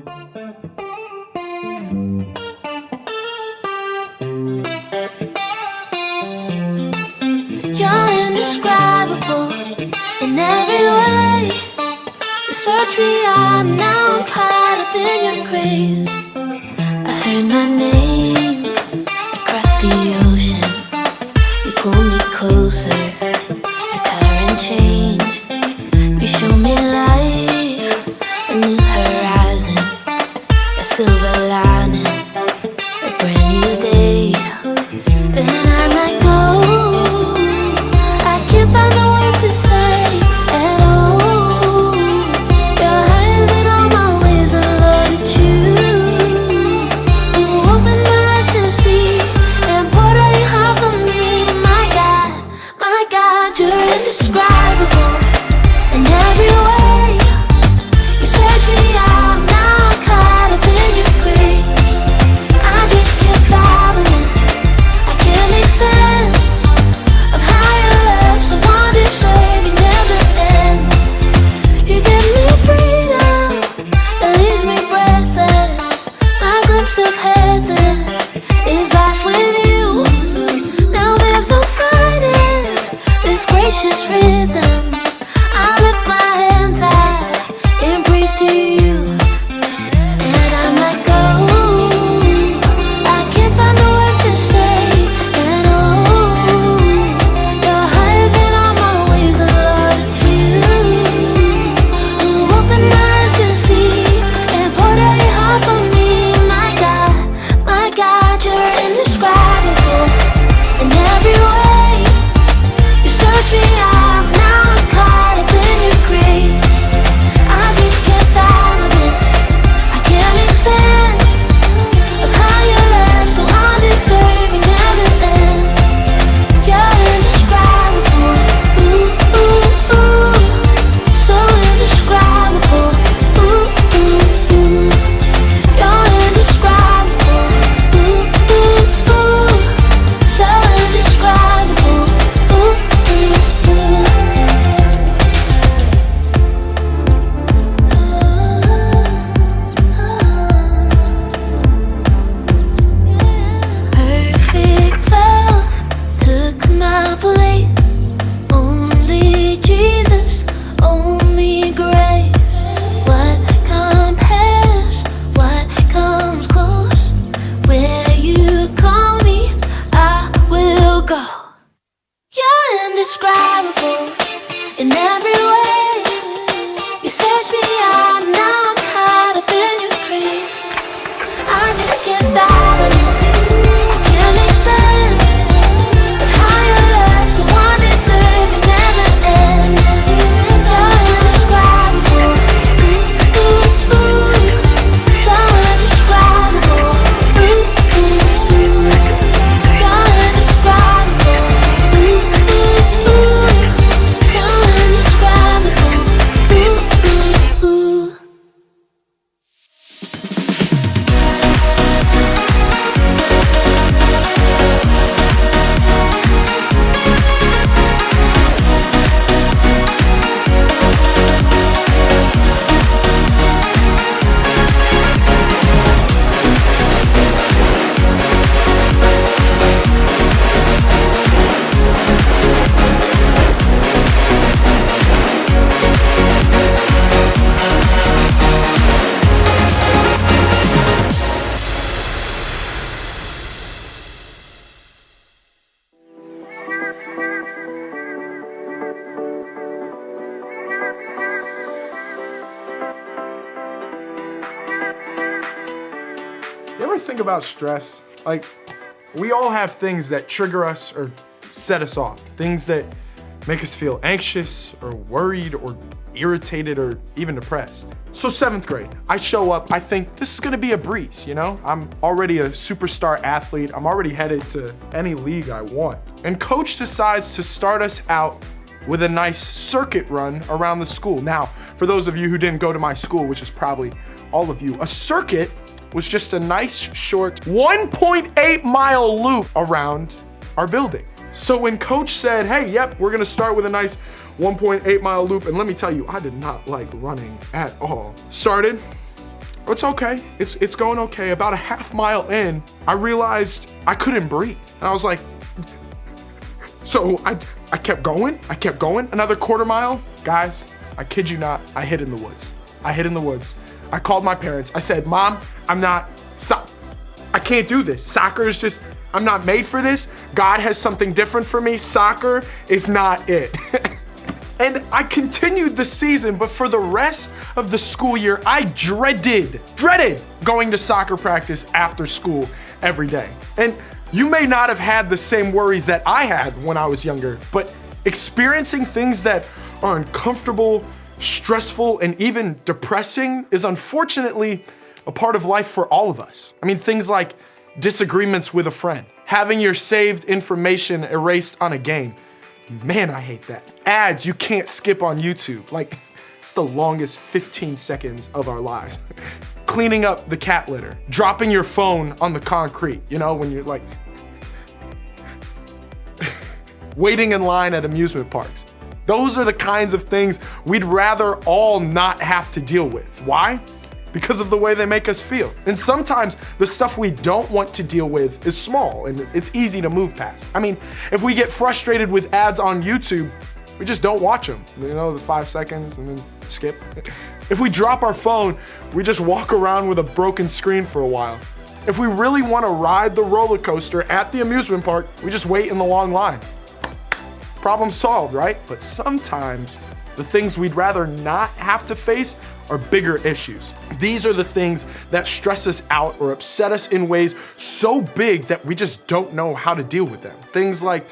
You're indescribable in every way. You search me out, now I'm caught up in your grace. I heard my name across the ocean. You pulled me closer, the current changed. You showed me life, a new horizon, a silver lining, a brand new day. And I might go, I can't find the words to say at all. You're higher than all my ways, and Lord, it's you who opened my eyes to see and poured out your heart for me. My God, you're indescribable in every way. You search me out, now I'm caught up in your grace. I just can't fathom it, I can't make sense of how your love so undeserving never ends. You give me freedom that leaves me breathless. My glimpse of heaven is off with you. Now there's no fighting this gracious rhythm. I lift my hands high in praise to you. And I might go, I can't find the words to say at all. You're higher than all my ways, and Lord, it's you who opened my eyes to see and poured out your heart for me. My God, you're indescribable in every way. You search me out, now I'm caught up in your grace. I just can't fathom it, I can't make sense of how your love so undeserving never ends. You're indescribable, ooh, ooh, ooh, so indescribable, ooh, ooh, ooh. You're indescribable, ooh, ooh, ooh, so indescribable, ooh, ooh, ooh. Perfect love took my place. Only Jesus, only grace. What compares, what comes close? Where you call me, I will go. You're indescribable in every way. You search me out, now I'm caught up in your grace. I just can't fathom it, I can't make sense of how your love so undeserving never ends. You're indescribable, ooh, ooh, ooh, so indescribable, ooh, ooh, ooh. You're indescribable, ooh, ooh, ooh, so indescribable, ooh, ooh, ooh. You ever think about stress? Like, we all have things that trigger us or set us off. Things that make us feel anxious or worried or irritated or even depressed. So 7th grade, I show up, I think this is gonna be a breeze, you know? I'm already a superstar athlete. I'm already headed to any league I want. And coach decides to start us out with a nice circuit run around the school. Now, for those of you who didn't go to my school, which is probably all of you, a circuit was just a nice short 1.8 mile loop around our building. So when coach said, hey, yep, we're gonna start with a nice 1.8 mile loop, and let me tell you, I did not like running at all. Started, It's okay, it's going okay. About a half mile in, I realized I couldn't breathe. And I was like, so I kept going, another quarter mile. Guys, I kid you not, I hid in the woods. I called my parents. I said, Mom, I can't do this. Soccer is just, I'm not made for this. God has something different for me. Soccer is not it. And I continued the season, but for the rest of the school year, I dreaded going to soccer practice after school every day. And you may not have had the same worries that I had when I was younger, but experiencing things that are uncomfortable, stressful, and even depressing is unfortunately a part of life for all of us. I mean, things like disagreements with a friend, having your saved information erased on a game. Man, I hate that. Ads you can't skip on YouTube. Like, it's the longest 15 seconds of our lives. Cleaning up the cat litter, dropping your phone on the concrete, you know, when you're like, waiting in line at amusement parks. Those are the kinds of things we'd rather all not have to deal with. Why? Because of the way they make us feel. And sometimes the stuff we don't want to deal with is small and it's easy to move past. I mean, if we get frustrated with ads on YouTube, we just don't watch them. You know, the 5 seconds and then skip. If we drop our phone, we just walk around with a broken screen for a while. If we really want to ride the roller coaster at the amusement park, we just wait in the long line. Problem solved, right? But sometimes the things we'd rather not have to face are bigger issues. These are the things that stress us out or upset us in ways so big that we just don't know how to deal with them. Things like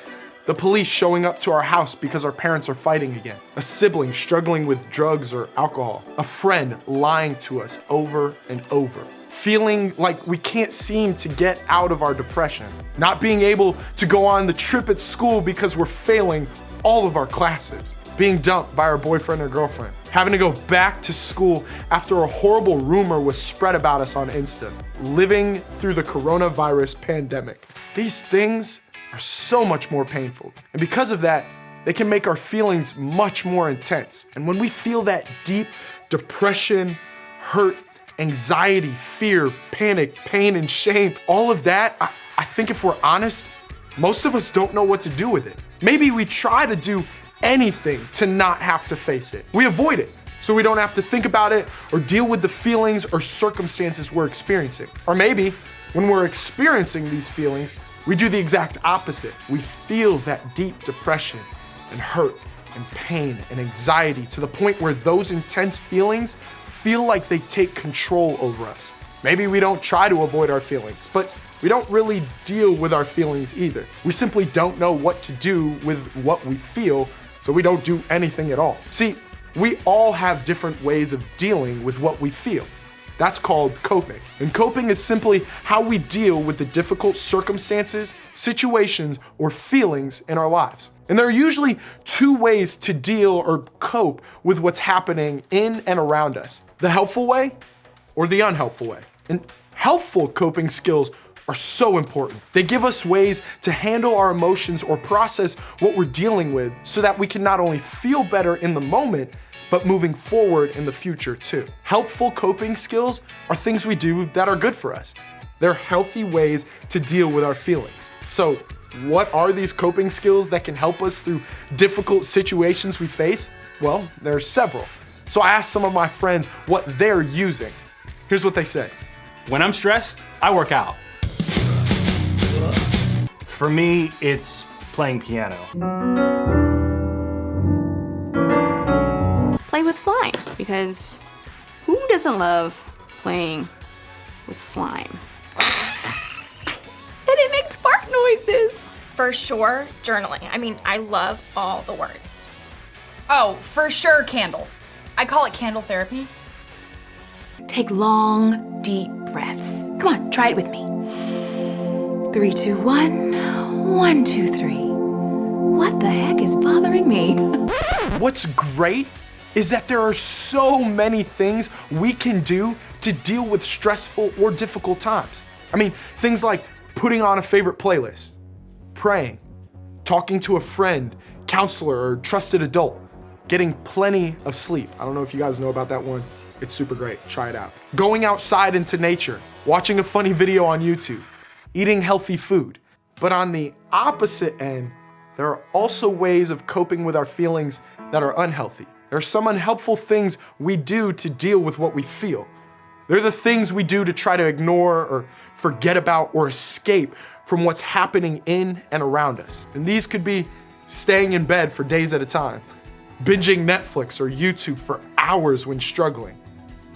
the police showing up to our house because our parents are fighting again, a sibling struggling with drugs or alcohol, a friend lying to us over and over, feeling like we can't seem to get out of our depression, not being able to go on the trip at school because we're failing all of our classes, being dumped by our boyfriend or girlfriend, having to go back to school after a horrible rumor was spread about us on Insta, living through the coronavirus pandemic. These things are so much more painful. And because of that, they can make our feelings much more intense. And when we feel that deep depression, hurt, anxiety, fear, panic, pain, and shame, all of that, I think if we're honest, most of us don't know what to do with it. Maybe we try to do anything to not have to face it. We avoid it so we don't have to think about it or deal with the feelings or circumstances we're experiencing. Or maybe when we're experiencing these feelings, we do the exact opposite. We feel that deep depression and hurt and pain and anxiety to the point where those intense feelings feel like they take control over us. Maybe we don't try to avoid our feelings, but we don't really deal with our feelings either. We simply don't know what to do with what we feel, so we don't do anything at all. See, we all have different ways of dealing with what we feel. That's called coping. And coping is simply how we deal with the difficult circumstances, situations, or feelings in our lives. And there are usually two ways to deal or cope with what's happening in and around us: the helpful way or the unhelpful way. And helpful coping skills are so important. They give us ways to handle our emotions or process what we're dealing with so that we can not only feel better in the moment, but moving forward in the future too. Helpful coping skills are things we do that are good for us. They're healthy ways to deal with our feelings. So, what are these coping skills that can help us through difficult situations we face? Well, there are several. So I asked some of my friends what they're using. Here's what they say. When I'm stressed, I work out. For me, it's playing piano. Play with slime, because who doesn't love playing with slime? And it makes fart noises. For sure, journaling. I mean, I love all the words. Oh, for sure, candles. I call it candle therapy. Take long, deep breaths. Come on, try it with me. 3, 2, 1. 1, 2, 3. What the heck is bothering me? What's great is that there are so many things we can do to deal with stressful or difficult times. I mean, things like putting on a favorite playlist, praying, talking to a friend, counselor, or trusted adult, Getting plenty of sleep. I don't know if you guys know about that one. It's super great. Try it out. Going outside into nature. Watching a funny video on YouTube. Eating healthy food. But on the opposite end, there are also ways of coping with our feelings that are unhealthy. There are some unhelpful things we do to deal with what we feel. They're the things we do to try to ignore or forget about or escape from what's happening in and around us. And these could be staying in bed for days at a time, binging Netflix or YouTube for hours when struggling,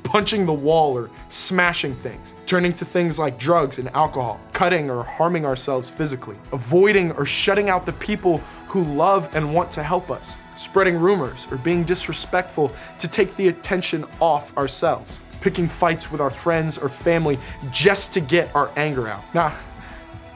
punching the wall or smashing things, turning to things like drugs and alcohol, cutting or harming ourselves physically, avoiding or shutting out the people who love and want to help us, spreading rumors or being disrespectful to take the attention off ourselves, picking fights with our friends or family just to get our anger out. Now,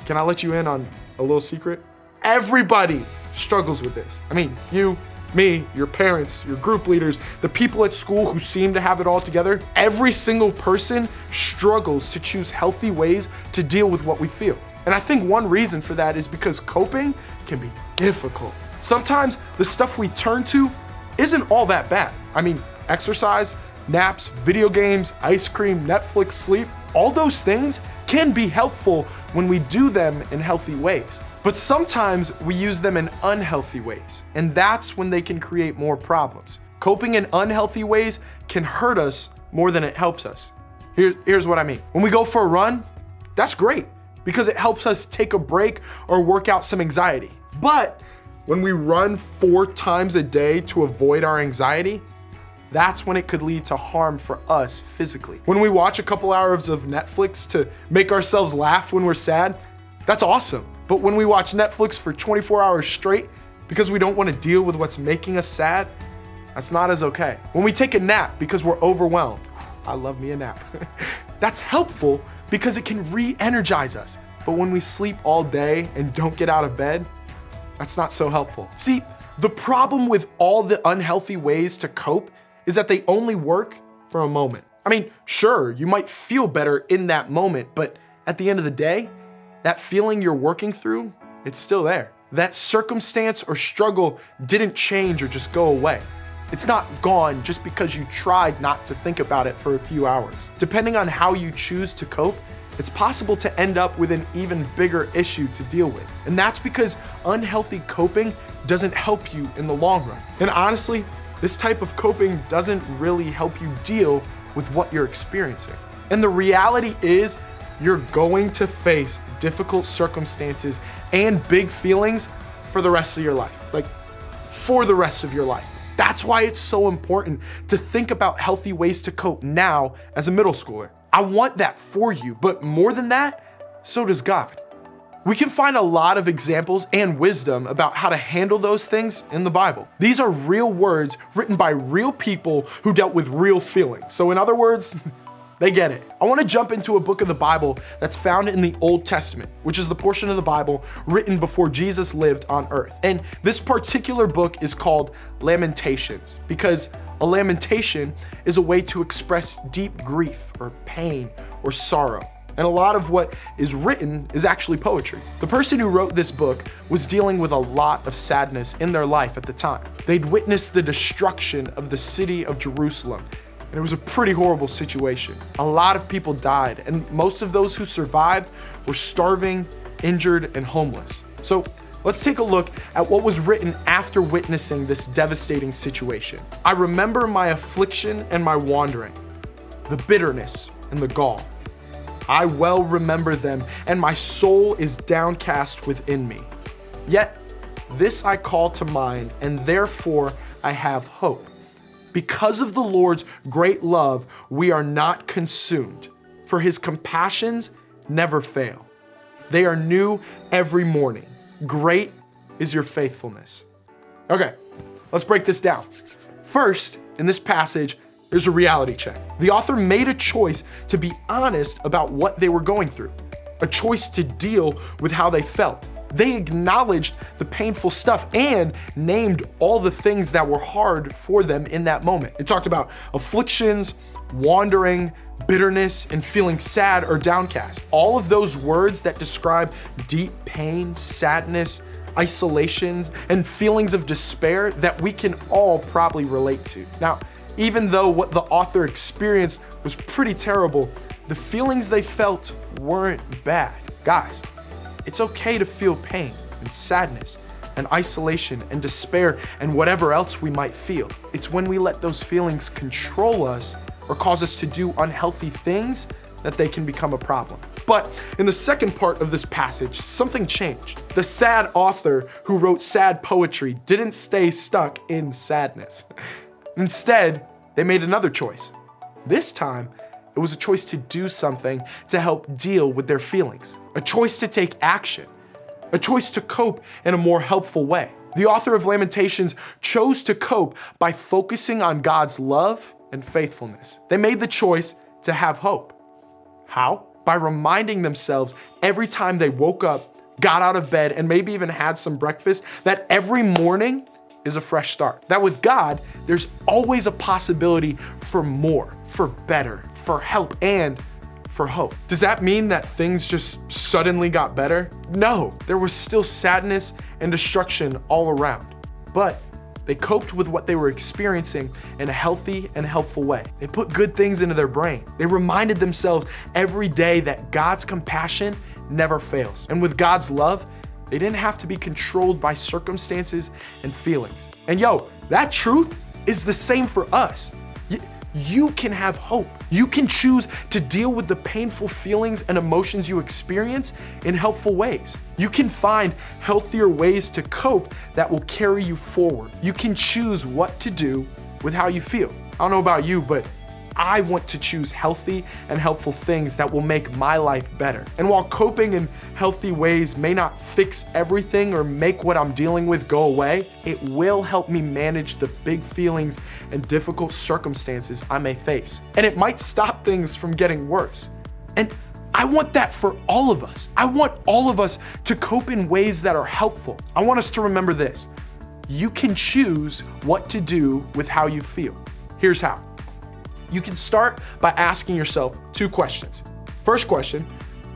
can I let you in on a little secret? Everybody struggles with this. I mean, you, me, your parents, your group leaders, the people at school who seem to have it all together. Every single person struggles to choose healthy ways to deal with what we feel. And I think one reason for that is because coping can be difficult. Sometimes the stuff we turn to isn't all that bad. I mean, exercise, naps, video games, ice cream, Netflix, sleep, all those things can be helpful when we do them in healthy ways. But sometimes we use them in unhealthy ways, and that's when they can create more problems. Coping in unhealthy ways can hurt us more than it helps us. Here's what I mean. When we go for a run, that's great because it helps us take a break or work out some anxiety. But when we run 4 times a day to avoid our anxiety, that's when it could lead to harm for us physically. When we watch a couple hours of Netflix to make ourselves laugh when we're sad, that's awesome. But when we watch Netflix for 24 hours straight because we don't want to deal with what's making us sad, that's not as okay. When we take a nap because we're overwhelmed, I love me a nap. That's helpful because it can re-energize us. But when we sleep all day and don't get out of bed, that's not so helpful. See, the problem with all the unhealthy ways to cope is that they only work for a moment. I mean, sure, you might feel better in that moment, but at the end of the day, that feeling you're working through, it's still there. That circumstance or struggle didn't change or just go away. It's not gone just because you tried not to think about it for a few hours. Depending on how you choose to cope, it's possible to end up with an even bigger issue to deal with. And that's because unhealthy coping doesn't help you in the long run. And honestly, this type of coping doesn't really help you deal with what you're experiencing. And the reality is, you're going to face difficult circumstances and big feelings for the rest of your life. Like, for the rest of your life. That's why it's so important to think about healthy ways to cope now as a middle schooler. I want that for you, but more than that, so does God. We can find a lot of examples and wisdom about how to handle those things in the Bible. These are real words written by real people who dealt with real feelings. So in other words, they get it. I want to jump into a book of the Bible that's found in the Old Testament, which is the portion of the Bible written before Jesus lived on earth. And this particular book is called Lamentations because a lamentation is a way to express deep grief or pain or sorrow. And a lot of what is written is actually poetry. The person who wrote this book was dealing with a lot of sadness in their life at the time. They'd witnessed the destruction of the city of Jerusalem, and it was a pretty horrible situation. A lot of people died, and most of those who survived were starving, injured, and homeless. So let's take a look at what was written after witnessing this devastating situation. I remember my affliction and my wandering, the bitterness and the gall. I well remember them, and my soul is downcast within me. Yet this I call to mind, and therefore I have hope. Because of the Lord's great love, we are not consumed, for his compassions never fail. They are new every morning. Great is your faithfulness. Okay, let's break this down. First, in this passage, there's a reality check. The author made a choice to be honest about what they were going through, a choice to deal with how they felt. They acknowledged the painful stuff and named all the things that were hard for them in that moment. It talked about afflictions, wandering, bitterness, and feeling sad or downcast. All of those words that describe deep pain, sadness, isolations, and feelings of despair that we can all probably relate to. Now, even though what the author experienced was pretty terrible, the feelings they felt weren't bad. Guys, it's okay to feel pain and sadness and isolation and despair and whatever else we might feel. It's when we let those feelings control us or cause us to do unhealthy things that they can become a problem. But in the second part of this passage, something changed. The sad author who wrote sad poetry didn't stay stuck in sadness. Instead, they made another choice. This time, it was a choice to do something to help deal with their feelings, a choice to take action, a choice to cope in a more helpful way. The author of Lamentations chose to cope by focusing on God's love and faithfulness. They made the choice to have hope. How? By reminding themselves every time they woke up, got out of bed, and maybe even had some breakfast, that every morning is a fresh start. That with God, there's always a possibility for more, for better, for help, and for hope. Does that mean that things just suddenly got better? No, there was still sadness and destruction all around. But they coped with what they were experiencing in a healthy and helpful way. They put good things into their brain. They reminded themselves every day that God's compassion never fails. And with God's love, they didn't have to be controlled by circumstances and feelings. And that truth is the same for us. You can have hope. You can choose to deal with the painful feelings and emotions you experience in helpful ways. You can find healthier ways to cope that will carry you forward. You can choose what to do with how you feel. I don't know about you, but I want to choose healthy and helpful things that will make my life better. And while coping in healthy ways may not fix everything or make what I'm dealing with go away, it will help me manage the big feelings and difficult circumstances I may face. And it might stop things from getting worse. And I want that for all of us. I want all of us to cope in ways that are helpful. I want us to remember this. You can choose what to do with how you feel. Here's how. You can start by asking yourself 2 questions. First question,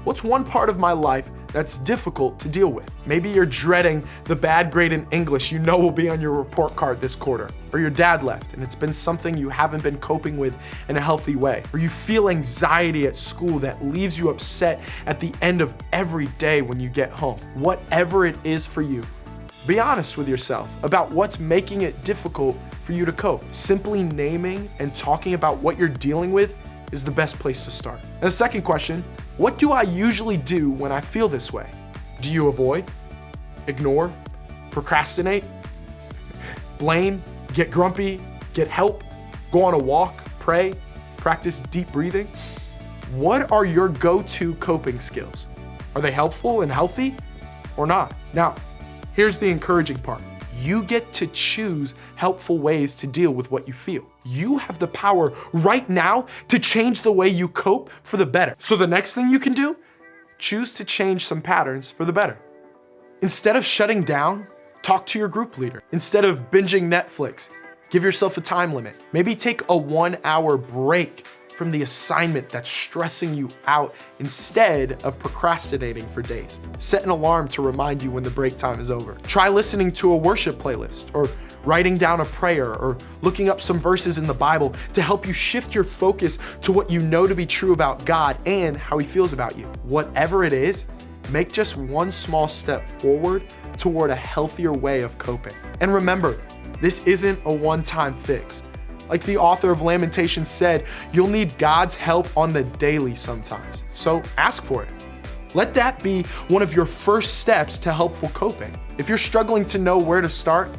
what's one part of my life that's difficult to deal with? Maybe you're dreading the bad grade in English you know will be on your report card this quarter. Or your dad left and it's been something you haven't been coping with in a healthy way. Or you feel anxiety at school that leaves you upset at the end of every day when you get home. Whatever it is for you, be honest with yourself about what's making it difficult for you to cope. Simply naming and talking about what you're dealing with is the best place to start. And the second question, what do I usually do when I feel this way? Do you avoid, ignore, procrastinate, blame, get grumpy, get help, go on a walk, pray, practice deep breathing? What are your go-to coping skills? Are they helpful and healthy or not? Now, here's the encouraging part. You get to choose helpful ways to deal with what you feel. You have the power right now to change the way you cope for the better. So the next thing you can do, choose to change some patterns for the better. Instead of shutting down, talk to your group leader. Instead of binging Netflix, give yourself a time limit. Maybe take a 1-hour break from the assignment that's stressing you out instead of procrastinating for days. Set an alarm to remind you when the break time is over. Try listening to a worship playlist or writing down a prayer or looking up some verses in the Bible to help you shift your focus to what you know to be true about God and how He feels about you. Whatever it is, make just one small step forward toward a healthier way of coping. And remember, this isn't a one-time fix. Like the author of Lamentations said, you'll need God's help on the daily sometimes. So ask for it. Let that be one of your first steps to helpful coping. If you're struggling to know where to start,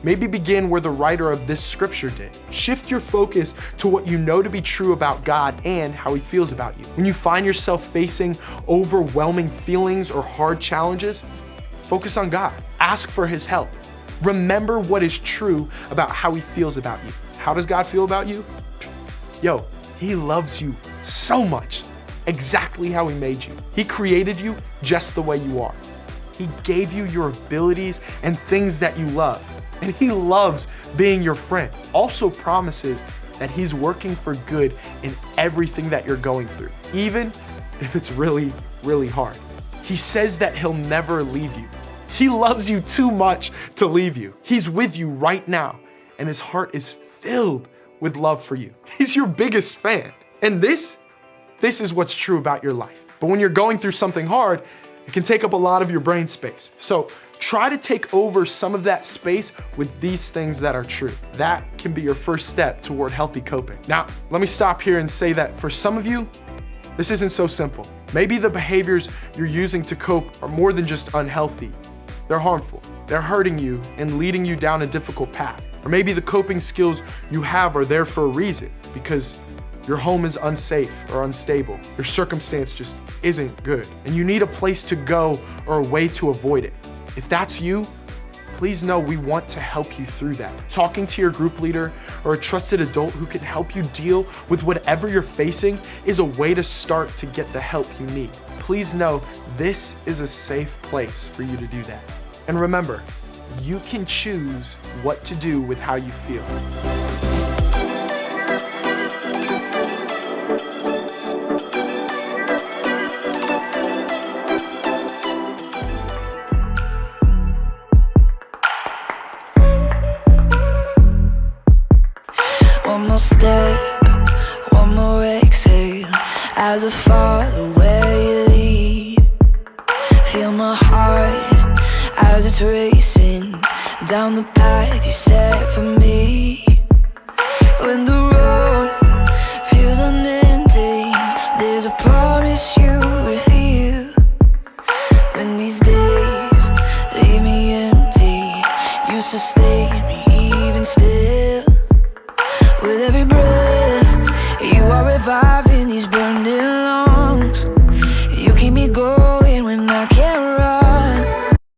maybe begin where the writer of this scripture did. Shift your focus to what you know to be true about God and how He feels about you. When you find yourself facing overwhelming feelings or hard challenges, focus on God. Ask for His help. Remember what is true about how He feels about you. How does God feel about you? He loves you so much, exactly how He made you. He created you just the way you are. He gave you your abilities and things that you love. And He loves being your friend. Also promises that He's working for good in everything that you're going through, even if it's really, really hard. He says that He'll never leave you. He loves you too much to leave you. He's with you right now, and his heart is filled with love for you. He's your biggest fan. And this is what's true about your life. But when you're going through something hard, it can take up a lot of your brain space. So try to take over some of that space with these things that are true. That can be your first step toward healthy coping. Now, let me stop here and say that for some of you, this isn't so simple. Maybe the behaviors you're using to cope are more than just unhealthy. They're harmful. They're hurting you and leading you down a difficult path. Or maybe the coping skills you have are there for a reason, because your home is unsafe or unstable. Your circumstance just isn't good, and you need a place to go or a way to avoid it. If that's you, please know we want to help you through that. Talking to your group leader or a trusted adult who can help you deal with whatever you're facing is a way to start to get the help you need. Please know this is a safe place for you to do that. And remember, you can choose what to do with how you feel. One more step, one more exhale, as I follow where you lead. Feel my heart as it's racing down the path you set for me. When the road feels unending, there's a promise you reveal. When these days leave me empty, you sustain me even still. With every breath, you are reviving these burning